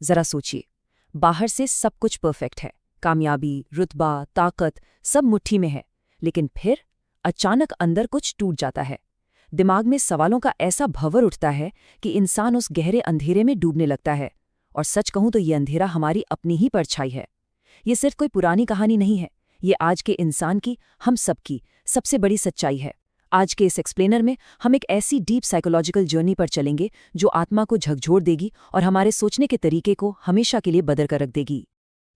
जरा सोचिए, बाहर से सब कुछ परफेक्ट है, कामयाबी, रुतबा, ताकत सब मुट्ठी में है, लेकिन फिर अचानक अंदर कुछ टूट जाता है। दिमाग में सवालों का ऐसा भंवर उठता है कि इंसान उस गहरे अंधेरे में डूबने लगता है। और सच कहूं तो ये अंधेरा हमारी अपनी ही परछाई है। ये सिर्फ कोई पुरानी कहानी नहीं है, ये आज के इंसान की, हम सबकी सबसे बड़ी सच्चाई है। आज के इस एक्सप्लेनर में हम एक ऐसी डीप साइकोलॉजिकल जर्नी पर चलेंगे जो आत्मा को झकझोर देगी और हमारे सोचने के तरीके को हमेशा के लिए बदल कर रख देगी।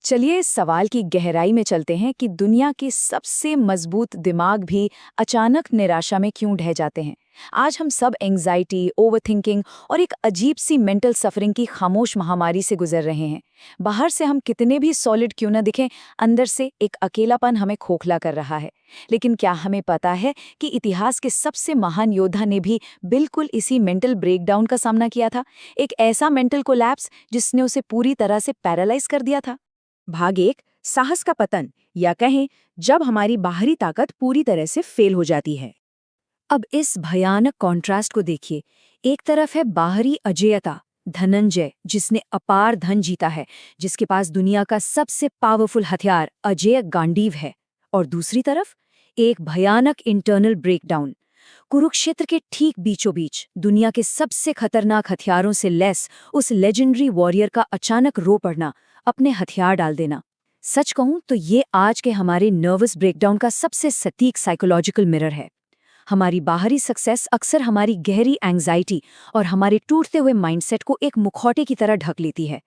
चलिए इस सवाल की गहराई में चलते हैं कि दुनिया के सबसे मजबूत दिमाग भी अचानक निराशा में क्यों ढह जाते हैं। आज हम सब एंग्जाइटी, ओवरथिंकिंग और एक अजीब सी मेंटल सफरिंग की खामोश महामारी से गुजर रहे हैं। बाहर से हम कितने भी सॉलिड क्यों न दिखें, अंदर से एक अकेलापन हमें खोखला कर रहा है। लेकिन क्या हमें पता है कि इतिहास के सबसे महान योद्धा ने भी बिल्कुल इसी मेंटल ब्रेकडाउन का सामना किया था, एक ऐसा मेंटल कोलैप्स जिसने उसे पूरी तरह से पैरालाइज कर दिया था। भाग 1, साहस का पतन, या कहें जब हमारी बाहरी ताकत पूरी तरह से फेल हो जाती है। अब इस भयानक कॉन्ट्रास्ट को देखिए। एक तरफ है बाहरी अजेयता, धनंजय जिसने अपार धन जीता है, जिसके पास दुनिया का सबसे पावरफुल हथियार अजेय गांडीव है। और दूसरी तरफ एक भयानक इंटरनल ब्रेकडाउन, कुरुक्षेत्र के ठीक बीचों बीच दुनिया के सबसे खतरनाक हथियारों से लैस उस लेजेंडरी वॉरियर का अचानक रो पड़ना, अपने हथियार डाल देना। सच कहूं तो ये आज के हमारे नर्वस ब्रेकडाउन का सबसे सटीक साइकोलॉजिकल मिरर है। हमारी बाहरी सक्सेस अक्सर हमारी गहरी एंग्जाइटी और हमारे टूटते हुए माइंडसेट को एक मुखौटे की तरह ढक लेती है।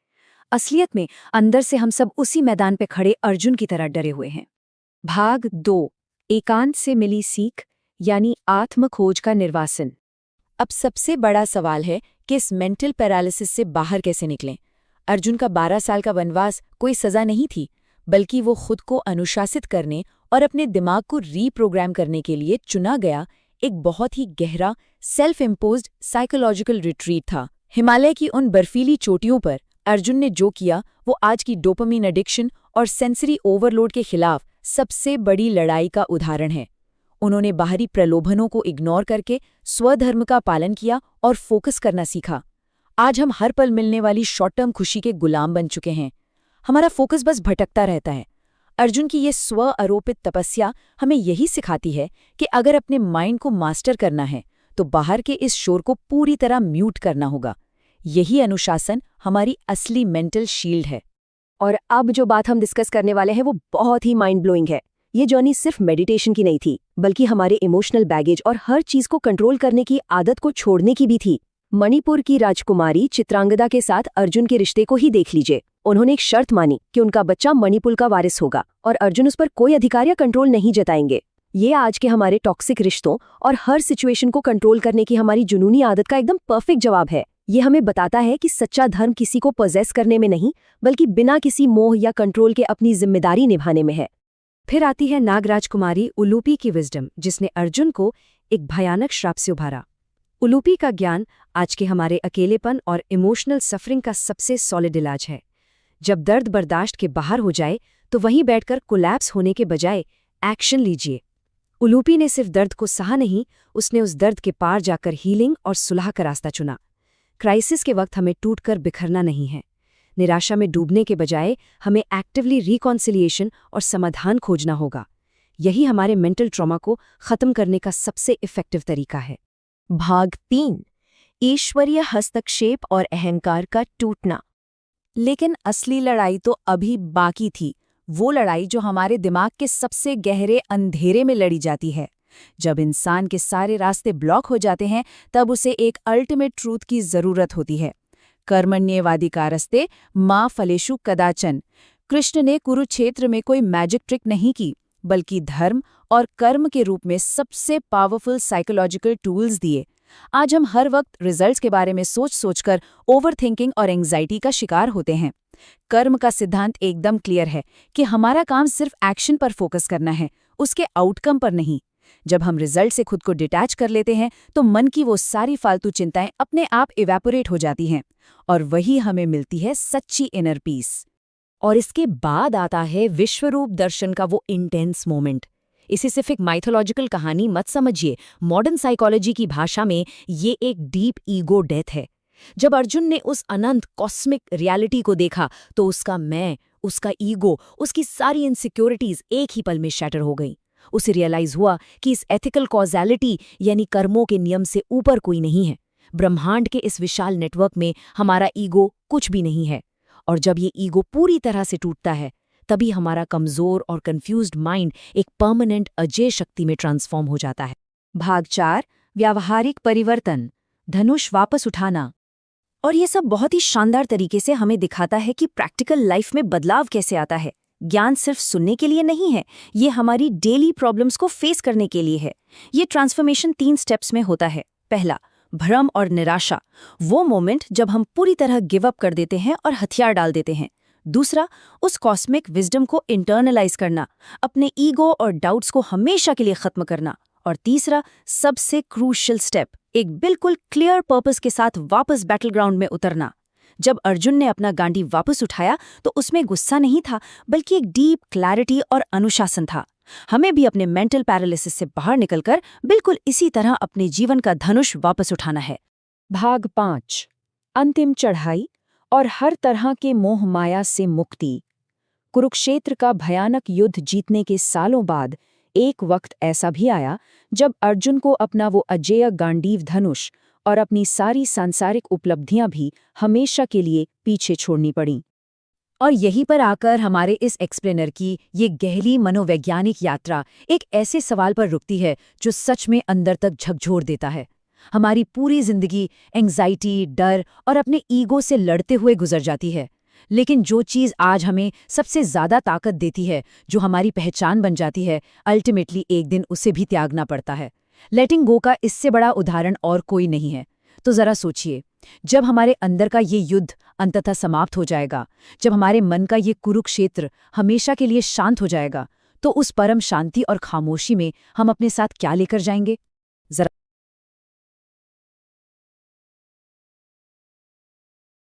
असलियत में अंदर से हम सब उसी मैदान पे खड़े अर्जुन की तरह डरे हुए हैं। भाग 2, एकांत से मिली सीख, यानी आत्म खोज का निर्वासन। अब सबसे बड़ा सवाल है कि इस मेंटल पैरालिसिस से बाहर कैसे निकलें। अर्जुन का 12 साल का वनवास कोई सजा नहीं थी, बल्कि वो खुद को अनुशासित करने और अपने दिमाग को रीप्रोग्राम करने के लिए चुना गया एक बहुत ही गहरा सेल्फ इम्पोज्ड साइकोलॉजिकल रिट्रीट था। हिमालय की उन बर्फीली चोटियों पर अर्जुन ने जो किया वो आज की डोपामिन एडिक्शन और सेंसरी ओवरलोड के खिलाफ सबसे बड़ी लड़ाई का उदाहरण है। उन्होंने बाहरी प्रलोभनों को इग्नोर करके स्वधर्म का पालन किया और फोकस करना सीखा। आज हम हर पल मिलने वाली शॉर्ट टर्म खुशी के गुलाम बन चुके हैं। हमारा फोकस बस भटकता रहता है। अर्जुन की ये स्व आरोपित तपस्या हमें यही सिखाती है कि अगर अपने माइंड को मास्टर करना है तो बाहर के इस शोर को पूरी तरह म्यूट करना होगा। यही अनुशासन हमारी असली मेंटल शील्ड है। और अब जो बात हम डिस्कस करने वाले हैं वो बहुत ही माइंड ब्लोइंग है। ये जर्नी सिर्फ मेडिटेशन की नहीं थी, बल्कि हमारे इमोशनल बैगेज और हर चीज को कंट्रोल करने की आदत को छोड़ने की भी थी। मणिपुर की राजकुमारी चित्रांगदा के साथ अर्जुन के रिश्ते को ही देख लीजिए। उन्होंने एक शर्त मानी कि उनका बच्चा मणिपुर का वारिस होगा और अर्जुन उस पर कोई अधिकार या कंट्रोल नहीं जताएंगे। ये आज के हमारे टॉक्सिक रिश्तों और हर सिचुएशन को कंट्रोल करने की हमारी जुनूनी आदत का एकदम परफेक्ट जवाब है। ये हमें बताता है कि सच्चा धर्म किसी को पॉजेस करने में नहीं, बल्कि बिना किसी मोह या कंट्रोल के अपनी जिम्मेदारी निभाने में है। फिर आती है नागराजकुमारी उलूपी की विजडम, जिसने अर्जुन को एक भयानक श्राप से उभारा। उलूपी का ज्ञान आज के हमारे अकेलेपन और इमोशनल सफरिंग का सबसे सॉलिड इलाज है। जब दर्द बर्दाश्त के बाहर हो जाए तो वहीं बैठकर कोलैप्स होने के बजाय एक्शन लीजिए। उलूपी ने सिर्फ दर्द को सहा नहीं, उसने उस दर्द के पार जाकर हीलिंग और सुलह का रास्ता चुना। क्राइसिस के वक्त हमें टूटकर बिखरना नहीं है। निराशा में डूबने के बजाय हमें एक्टिवली रिकॉन्सिलिएशन और समाधान खोजना होगा। यही हमारे मेंटल ट्रॉमा को खत्म करने का सबसे इफेक्टिव तरीका है। भाग 3, ईश्वरीय हस्तक्षेप और अहंकार का टूटना। लेकिन असली लड़ाई तो अभी बाकी थी, वो लड़ाई जो हमारे दिमाग के सबसे गहरे अंधेरे में लड़ी जाती है। जब इंसान के सारे रास्ते ब्लॉक हो जाते हैं तब उसे एक अल्टीमेट ट्रूथ की जरूरत होती है। कर्मण्येवादी का रास्ते माँ फलेषु कदाचन। कृष्ण ने कुरुक्षेत्र में कोई मैजिक ट्रिक नहीं की, बल्कि धर्म और कर्म के रूप में सबसे पावरफुल साइकोलॉजिकल टूल्स दिए। आज हम हर वक्त रिजल्ट्स के बारे में सोचकर ओवरथिंकिंग और एंग्जाइटी का शिकार होते हैं। कर्म का सिद्धांत एकदम क्लियर है कि हमारा काम सिर्फ एक्शन पर फोकस करना है, उसके आउटकम पर नहीं। जब हम रिजल्ट से खुद को डिटैच कर लेते हैं तो मन की वो सारी फालतू चिंताएं अपने आप इवेपोरेट हो जाती हैं और वही हमें मिलती है सच्ची इनर पीस। और इसके बाद आता है विश्वरूप दर्शन का वो इंटेंस मोमेंट। इसे सिर्फ एक माइथोलॉजिकल कहानी मत समझिए, मॉडर्न साइकोलॉजी की भाषा में ये एक डीप ईगो डेथ है। जब अर्जुन ने उस अनंत कॉस्मिक रियलिटी को देखा तो उसका मैं, उसका ईगो, उसकी सारी इनसिक्योरिटीज एक ही पल में शैटर हो गई। उसे रियलाइज हुआ कि इस एथिकल कॉजैलिटी यानी कर्मों के नियम से ऊपर कोई नहीं है। ब्रह्मांड के इस विशाल नेटवर्क में हमारा ईगो कुछ भी नहीं है। और जब ये ईगो पूरी तरह से टूटता है, तभी हमारा कमजोर और कंफ्यूज्ड माइंड एक परमानेंट अजेय शक्ति में ट्रांसफॉर्म हो जाता है। भाग 4 व्यावहारिक परिवर्तन, धनुष वापस उठाना। और ये सब बहुत ही शानदार तरीके से हमें दिखाता है कि प्रैक्टिकल लाइफ में बदलाव कैसे आता है। ज्ञान सिर्फ सुनने के लिए नहीं है, ये हमारी डेली प्रॉब्लम्स को फेस करने के लिए है। ये ट्रांसफॉर्मेशन 3 स्टेप्स में होता है। पहला, भ्रम और निराशा, वो मोमेंट जब हम पूरी तरह गिव अप कर देते हैं और हथियार डाल देते हैं। दूसरा, उस कॉस्मिक विजडम को इंटरनलाइज करना, अपने ईगो और डाउट्स को हमेशा के लिए खत्म करना। और तीसरा, सबसे क्रूशियल स्टेप, एक बिल्कुल क्लियर पर्पस के साथ वापस बैटलग्राउंड में उतरना। जब अर्जुन ने अपना गांडी वापस उठाया तो उसमें गुस्सा नहीं था, बल्कि एक डीप क्लैरिटी और अनुशासन था। हमें भी अपने मेंटल पैरालिसिस से बाहर निकलकर बिल्कुल इसी तरह अपने जीवन का धनुष वापस उठाना है। भाग 5 अंतिम चढ़ाई और हर तरह के मोह माया से मुक्ति। कुरुक्षेत्र का भयानक युद्ध जीतने के सालों बाद एक वक्त ऐसा भी आया जब अर्जुन को अपना वो अजेय गांडीव धनुष और अपनी सारी सांसारिक उपलब्धियां भी हमेशा के लिए पीछे छोड़नी पड़ीं। और यहीं पर आकर हमारे इस एक्सप्लेनर की ये गहरी मनोवैज्ञानिक यात्रा एक ऐसे सवाल पर रुकती है जो सच में अंदर तक झकझोर देता है। हमारी पूरी जिंदगी एंग्जाइटी, डर और अपने ईगो से लड़ते हुए गुजर जाती है। लेकिन जो चीज़ आज हमें सबसे ज़्यादा ताकत देती है, जो हमारी पहचान बन जाती है, अल्टीमेटली एक दिन उसे भी त्यागना पड़ता है। लेटिंग गो का इससे बड़ा उदाहरण और कोई नहीं है। तो ज़रा सोचिए, जब हमारे अंदर का ये युद्ध अंततः समाप्त हो जाएगा, जब हमारे मन का ये कुरुक्षेत्र हमेशा के लिए शांत हो जाएगा, तो उस परम शांति और खामोशी में हम अपने साथ क्या लेकर जाएंगे?